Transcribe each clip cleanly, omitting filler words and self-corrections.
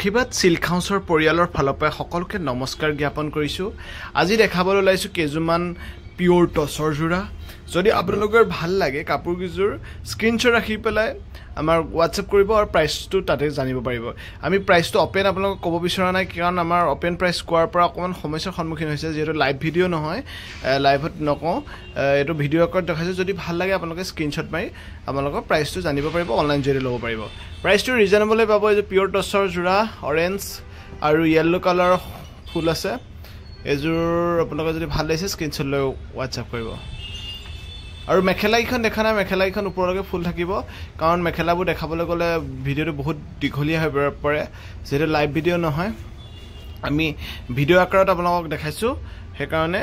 আশীৰ্বাদ সিল্ক হাউচৰ পৰিয়ালৰ ফালৰ পৰা সকলোকে নমস্কাৰ জ্ঞাপন কৰিছো। আজি দেখাবলৈ লাইছো কেজুমান পিওৰ টছৰ জোৰা। যদি আপোনালোকৰ ভাল লাগে কাপোৰ কিজোৰ স্ক্ৰিনশ্বট ৰাখি পেলাই আমাৰ WhatsApp কৰিব আৰু প্ৰাইচটো তাতে জানিব পাৰিব। আমি প্ৰাইচটো ওপেন আপোনালোকক ক'ব বিচৰা নাই কাৰণ আমাৰ ওপেন প্ৰাইচ কোৱাৰ পৰা অকমান সমস্যাৰ সন্মুখীন হৈছে যেহেতু লাইভ ভিডিঅ' নহয়, লাইভত নকওঁ, এইটো ভিডিঅ' আকাৰত দেখাইছো। যদি ভাল লাগে আপোনালোকে স্ক্ৰিনশ্বট মাৰি আপোনালোকৰ প্ৰাইচটো জানিব পাৰিব, অনলাইন জৰিয়তে ল'ব পাৰিব। প্ৰাইচটো ৰিজনেবলে পাব। এই যে পিওৰ টছৰ জোৰা অৰেঞ্জ আৰু য়েল্লো কালাৰৰ ফুল আছে। এযোৰ আপোনালোকে যদি ভাল লাগিছে স্ক্ৰিনশ্বট লৈ WhatsApp কৰিব। আৰু মেখেলাইখন দেখা নাই, মেখেলাইখন ওপৰলৈকে ফুল থাকিব কাৰণ মেখেলাবোৰ দেখাবলৈ গ'লে ভিডিঅ'টো বহুত দীঘলীয়া হৈ পৰে যেহেতু লাইভ ভিডিঅ' নহয়, আমি ভিডিঅ' আকাৰত আপোনালোকক দেখাইছোঁ। সেইকাৰণে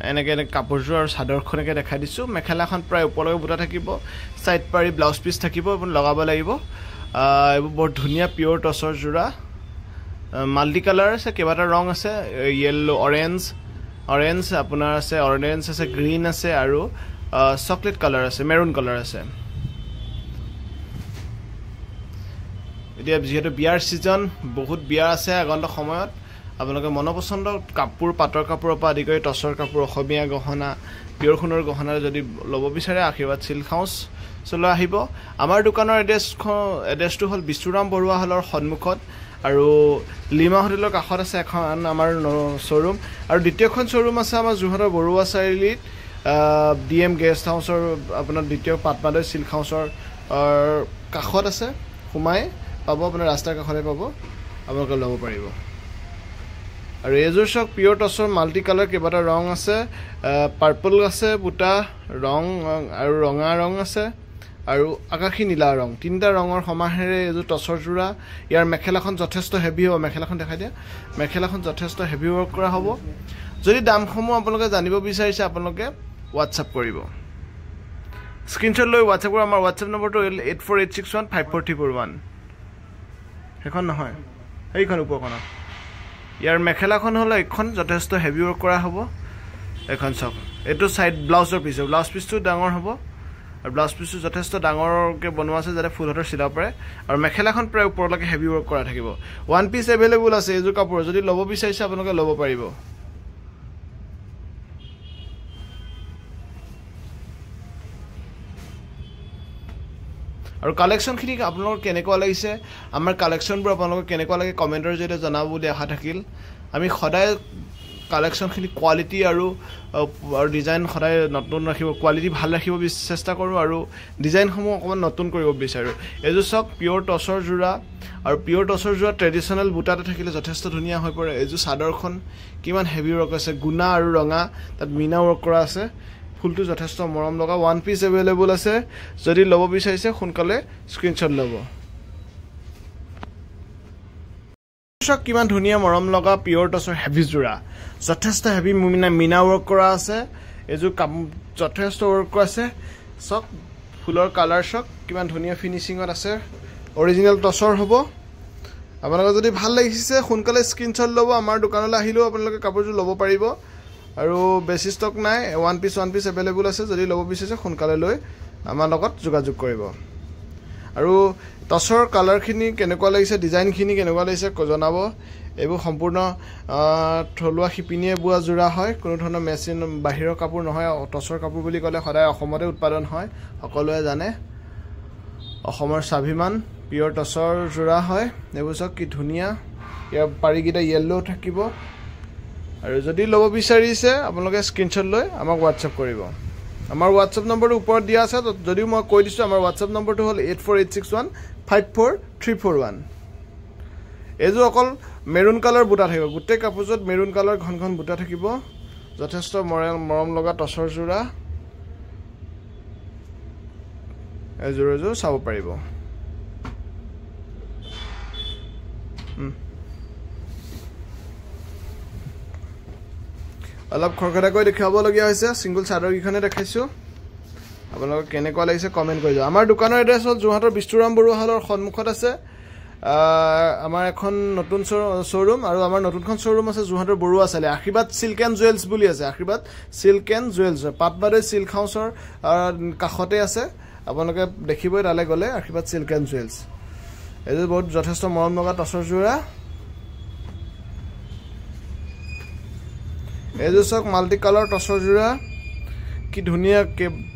এনেকৈ কাপোৰযোৰ আৰু চাদৰখনকে দেখাই দিছোঁ। মেখেলাখন প্ৰায় ওপৰলৈকে বুটা থাকিব, ছাইড পাৰি ব্লাউজ পিচ থাকিব, আপুনি লগাব লাগিব। এইবোৰ বৰ ধুনীয়া পিয়ৰ টছৰ জোৰা, মাল্টি কালাৰ আছে, কেইবাটা ৰং আছে, য়েল্লো অৰেঞ্জ আপোনাৰ আছে, অৰেঞ্জ আছে, গ্ৰীণ আছে আৰু চকলেট কালাৰ আছে, মেৰুন কালাৰ আছে। এতিয়া যিহেতু বিয়াৰ ছিজন, বহুত বিয়া আছে আগন্তুক সময়ত, আপোনালোকে মনপচন্দ কাপোৰ, পাটৰ কাপোৰৰ পৰা আদি কৰি টছৰ কাপোৰ, অসমীয়া গহনা, পিয়ৰ সোণৰ গহনা যদি ল'ব বিচাৰে আশীৰ্বাদ সিল্ক হাউচলৈ আহিব। আমাৰ দোকানৰ এড্ৰেছটো হ'ল বিষ্ণুৰাম বৰুৱা হলৰ সন্মুখত আৰু লিমা হোটেলৰ কাষত আছে এখন আমাৰ শ্ব'ৰুম, আৰু দ্বিতীয়খন শ্ব'ৰুম আছে আমাৰ যোৰহাটৰ বৰুৱা চাৰিআলিত DM গেষ্ট হাউচৰ আপোনাৰ দ্বিতীয় পাটমাদৈ সিল্ক হাউচৰ কাষত আছে। সোমাই পাব, আপোনাৰ ৰাস্তাৰ কাষতে পাব, আপোনালোকে ল'ব পাৰিব। আৰু এইযোৰ চাওক পিয়ৰ টছৰ মাল্টি কালাৰ, কেইবাটা ৰং আছে, পাৰ্পল আছে, বুটা ৰং আৰু ৰঙা ৰং আছে আৰু আকাশী নীলা ৰং, তিনিটা ৰঙৰ সমাহেৰে এইযোৰ টছৰ জোৰা। ইয়াৰ মেখেলাখন যথেষ্ট হেভি হ'ব, মেখেলাখন দেখাই দিয়া, মেখেলাখন যথেষ্ট হেভি ৱৰ্ক কৰা হ'ব। যদি দামসমূহ আপোনালোকে জানিব বিচাৰিছে আপোনালোকে WhatsApp কৰিব, স্ক্ৰিনশ্বট লৈ WhatsApp কৰিব। আমাৰ WhatsApp নম্বৰটো 8486154341, সেইখন নহয়, সেইখন ওপৰখনত। ইয়াৰ মেখেলাখন হ'লে এইখন যথেষ্ট হেভি ৱৰ্ক কৰা হ'ব। এইখন চাওক, এইটো ছাইড ব্লাউজৰ পিচ, ব্লাউজ পিচটো ডাঙৰ হ'ব আৰু ব্লাউজ পিচটো যথেষ্ট ডাঙৰকৈ বনোৱা আছে যাতে ফুলহাতৰ চিলাব পাৰে। আৰু মেখেলাখন প্ৰায় ওপৰলৈকে হেভি ৱৰ্ক কৰা থাকিব। ওৱান পিচ এভেইলেবল আছে এইযোৰ কাপোৰ, যদি ল'ব বিচাৰিছে আপোনালোকে ল'ব পাৰিব। আৰু কালেকশ্যনখিনি আপোনালোকৰ কেনেকুৱা লাগিছে, আমাৰ কালেকশ্যনবোৰ আপোনালোকৰ কেনেকুৱা লাগে কমেণ্টৰ জৰিয়তে জনাব বুলি আশা থাকিল। আমি সদায় কালেকশ্যনখিনি কোৱালিটি আৰু ডিজাইন সদায় নতুন ৰাখিব, কোৱালিটি ভাল ৰাখিব চেষ্টা কৰোঁ আৰু ডিজাইনসমূহ অকণমান নতুন কৰিব বিচাৰোঁ। এইযোৰ চাওক পিয়ৰ টছৰ জোৰা, আৰু পিয়ৰ টছৰ জোৰা ট্ৰেডিশ্যনেল বুটাতে থাকিলে যথেষ্ট ধুনীয়া হৈ পৰে। এইযোৰ চাদৰখন কিমান হেভি ৱৰ্ক আছে, গুণা আৰু ৰঙা, তাত মীনা ৱৰ্ক কৰা আছে, ফুলটো যথেষ্ট মৰম লগা। ওৱান পিচ এভেইলেবল আছে, যদি ল'ব বিচাৰিছে সোনকালে স্ক্ৰিনশ্বট ল'ব। কিমান ধুনীয়া মৰম লগা পিয়ৰ টছৰ হেভি জোৰা, যথেষ্ট হেভি মীনা ৱৰ্ক কৰা আছে। এইযোৰ যথেষ্ট ৱৰ্ক কৰা আছে, চাওক ফুলৰ কালাৰ চাওক কিমান ধুনীয়া ফিনিচিঙত আছে, অৰিজিনেল টছৰ হ'ব। আপোনালোকে যদি ভাল লাগিছে সোনকালে স্ক্ৰিনশ্বট ল'ব। আমাৰ দোকানলৈ আহিলেও আপোনালোকে কাপোৰযোৰ ল'ব পাৰিব আৰু বেছি ষ্টক নাই, ওৱান পিচ এভেইলেবল আছে। যদি ল'ব বিচাৰিছে সোনকালে লৈ আমাৰ লগত যোগাযোগ কৰিব। আৰু টছৰ কালাৰখিনি কেনেকুৱা লাগিছে, ডিজাইনখিনি কেনেকুৱা লাগিছে জনাব। এইবোৰ সম্পূৰ্ণ থলুৱা শিপিনীয়ে বোৱা জোৰা হয়, কোনো ধৰণৰ মেচিন বাহিৰৰ কাপোৰ নহয়। টছৰ কাপোৰ বুলি ক'লে সদায় অসমতে উৎপাদন হয়, সকলোৱে জানে। অসমৰ স্বাভিমান পিয়ৰ টছৰ জোৰা হয়। এইবোৰ চাওক কি ধুনীয়া, ইয়াৰ পাৰিকেইটা য়েল্লো থাকিব। আৰু যদি ল'ব বিচাৰিছে আপোনালোকে স্ক্ৰিনশ্বট লৈ আমাক WhatsApp কৰিব। আমাৰ WhatsApp নম্বৰটো ওপৰত দিয়া আছে, যদিও মই কৈ দিছোঁ আমাৰ WhatsApp নম্বৰটো হ'ল 8486154341। এইযোৰ অকল মেৰুণ কালাৰ বুটা থাকিব, গোটেই কাপোৰযোৰত মেৰুণ কালাৰ ঘন ঘন বুটা থাকিব, যথেষ্ট মৰম লগা টছৰ জোৰা। এযোৰ চাব পাৰিব। অলপ খৰখেদাকৈ দেখুৱাবলগীয়া হৈছে, ছিংগুল চাদৰকেইখনে দেখাইছোঁ। আপোনালোকক কেনেকুৱা লাগিছে কমেণ্ট কৰি দিব। আমাৰ দোকানৰ এড্ৰেছ হ'ল যোৰহাটৰ বিষ্ণুৰাম বৰুৱা হলৰ সন্মুখত আছে আমাৰ এখন নতুন শ্ব'ৰুম, আৰু আমাৰ নতুনখন শ্ব'ৰুম আছে যোৰহাটৰ বৰুৱা চাৰিআলি, আশীৰ্বাদ সিল্ক এণ্ড জুৱেলছ বুলি আছে। আশীৰ্বাদ সিল্ক এণ্ড জুৱেলছ পাটমাদৈ সিল্ক হাউচৰ কাষতে আছে, আপোনালোকে দেখিবই তালৈ গ'লে আশীৰ্বাদ সিল্ক এণ্ড জুৱেলছ। এইযোৰ বহুত যথেষ্ট মৰম লগা টছৰ জোৰা। এইযোৰ চাওক মাল্টি কালাৰ টচৰ যোৰা কি ধুনীয়া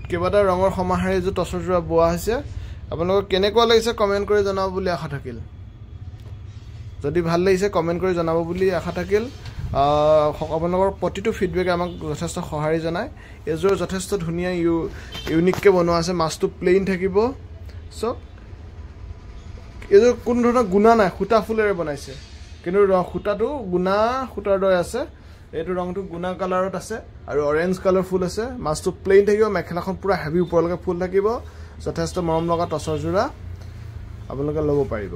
কেইবাটা ৰঙৰ সমাহাৰে এইযোৰ টচৰ যোৰা বোৱা হৈছে আপোনালোকক কেনেকুৱা লাগিছে কমেণ্ট কৰি জনাব বুলি আশা থাকিল যদি ভাল লাগিছে কমেণ্ট কৰি জনাব বুলি আশা থাকিল আপোনালোকৰ প্ৰতিটো ফিডবেক আমাক যথেষ্ট সহাৰি জনায় এইযোৰ যথেষ্ট ধুনীয়া ইউনিককৈ বনোৱা আছে মাছটো প্লেইন থাকিব চ' এইযোৰ কোনো ধৰণৰ গুণা নাই সূতা ফুলেৰে বনাইছে কিন্তু সূতাটো গুণা সূতাৰ দৰে আছে এইটো ৰংটো গুণা কালাৰত আছে আৰু অৰেঞ্জ কালাৰ ফুল আছে মাছটো প্লেইন থাকিব মেখেলাখন পুৰা হেভি ওপৰলৈকে ফুল থাকিব যথেষ্ট মৰম লগা টচৰ যোৰা আপোনালোকে ল'ব পাৰিব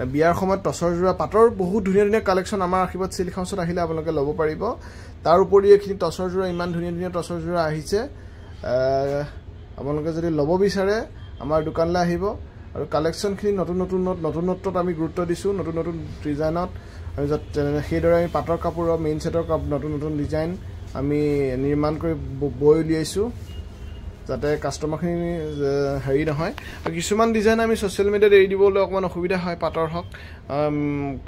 বিয়াৰ সময়ত টচৰ যোৰা পাটৰ বহুত ধুনীয়া ধুনীয়া কালেকশ্যন আমাৰ আশীৰ্বাদ চিল্ক হাউচত আহিলে আপোনালোকে ল'ব পাৰিব তাৰ উপৰি এইখিনি টচৰ যোৰা ইমান ধুনীয়া ধুনীয়া টচৰ যোৰা আহিছে আপোনালোকে যদি ল'ব বিচাৰে আমাৰ দোকানলৈ আহিব আৰু কালেকশ্যনখিনি নতুনত্বত আমি গুৰুত্ব দিছোঁ নতুন ডিজাইনত আৰু সেইদৰে আমি পাটৰ কাপোৰৰ মেইন ছেটৰ নতুন ডিজাইন আমি নিৰ্মাণ কৰি বৈ উলিয়াইছোঁ যাতে কাষ্টমাৰখিনি হেৰি নহয় আৰু কিছুমান ডিজাইন আমি ছ'চিয়েল মিডিয়াত এৰি দিবলৈ অকণমান অসুবিধা হয় পাটৰ হওক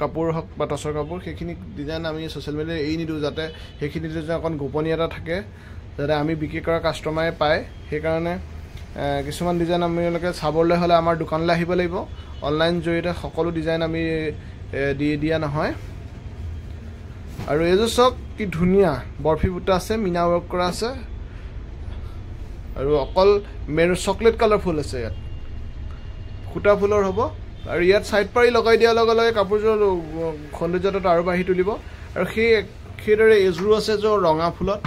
কাপোৰ হওক বা টচৰ কাপোৰ সেইখিনি ডিজাইন আমি ছ'চিয়েল মিডিয়াত এৰি নিদিওঁ যাতে সেইখিনি ডিজাইন অকণ গোপনীয়তা থাকে যাতে আমি বিক্ৰী কৰা কাষ্টমাৰে পায় সেইকাৰণে কিছুমান ডিজাইন আপোনালোকে চাবলৈ হ'লে আমাৰ দোকানলৈ আহিব লাগিব অনলাইন জৰিয়তে সকলো ডিজাইন আমি দি দিয়া নহয় আৰু এইযোৰ চাওক কি ধুনীয়া বৰফি বুটা আছে মিনা ৱৰ্ক কৰা আছে আৰু অকল চকলেট কালাৰ ফুল আছে ইয়াত সূতা ফুলৰ হ'ব আৰু ইয়াত ছাইড পাৰি লগাই দিয়াৰ লগে লগে কাপোৰযোৰ সৌন্দৰ্যতা আৰু বাঢ়ি তুলিব আৰু সেইদৰে এযোৰো আছে য'ৰ ৰঙা ফুলত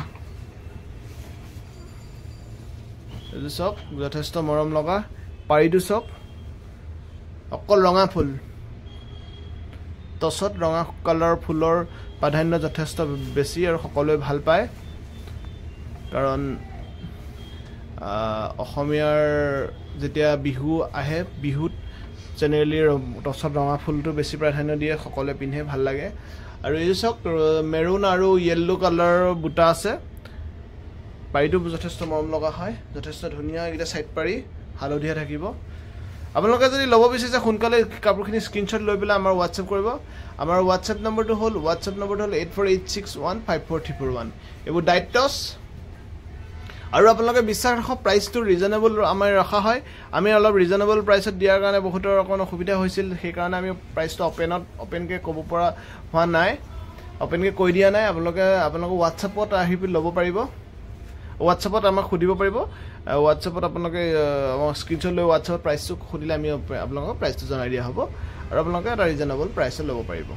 এইযোৰ চাওক যথেষ্ট মৰম লগা পাৰিটো চাওক অকল ৰঙা ফুল টচত ৰঙা কালাৰ ফুলৰ প্ৰাধান্য যথেষ্ট বেছি আৰু সকলোৱে ভাল পায় কাৰণ অসমীয়াৰ যেতিয়া বিহু আহে বিহুত জেনেৰেলি টচত ৰঙা ফুলটো বেছি প্ৰাধান্য দিয়ে সকলোৱে পিন্ধে ভাল লাগে আৰু এইযোৰ চাওক মেৰুণ আৰু য়েল্লো কালাৰ বুটা আছে পাৰিটো যথেষ্ট মৰম লগা হয় যথেষ্ট ধুনীয়া এইকেইটা ছাইড পাৰি হালধীয়া থাকিব আপোনালোকে যদি ল'ব বিচাৰিছে সোনকালে কাপোৰখিনি স্ক্ৰীনশ্বট লৈ পেলাই আমাৰ হোৱাটছএপ কৰিব আমাৰ হোৱাটছএপ নম্বৰটো হ'ল 8486154341 এইবোৰ ডাইট টচ আৰু আপোনালোকে বিশ্বাস ৰাখক প্ৰাইচটো ৰিজনেবল আমাৰ ৰখা হয় আমি অলপ ৰিজনেবল প্ৰাইচত দিয়াৰ কাৰণে বহুতৰ অকণ অসুবিধা হৈছিল সেইকাৰণে আমি প্ৰাইচটো অপেনকৈ ক'ব পৰা হোৱা নাই অপেনকৈ কৈ দিয়া নাই আপোনালোকে হোৱাটছএপত আহি ল'ব পাৰিব হোৱাটছএপত আমাক সুধিব পাৰিব হোৱাটছএপত আপোনালোকে স্ক্ৰীনশ্বট লৈ হোৱাটছএপত প্ৰাইচটো সুধিলে আমি আপোনালোকক প্ৰাইচটো জনাই দিয়া হ'ব আৰু আপোনালোকে এটা ৰিজনেবল প্ৰাইচত ল'ব পাৰিব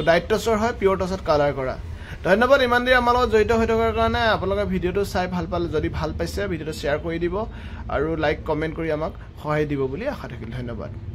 ডাইট টচৰ হয় পিয়ৰ টচত কালাৰ কৰা ধন্যবাদ ইমান দেৰি আমাৰ লগত জড়িত হৈ থকাৰ কাৰণে আপোনালোকে ভিডিঅ'টো চাই ভাল পালে যদি ভাল পাইছে ভিডিঅ'টো শ্বেয়াৰ কৰি দিব আৰু লাইক কমেণ্ট কৰি আমাক সহায় দিব বুলি আশা থাকিল ধন্যবাদ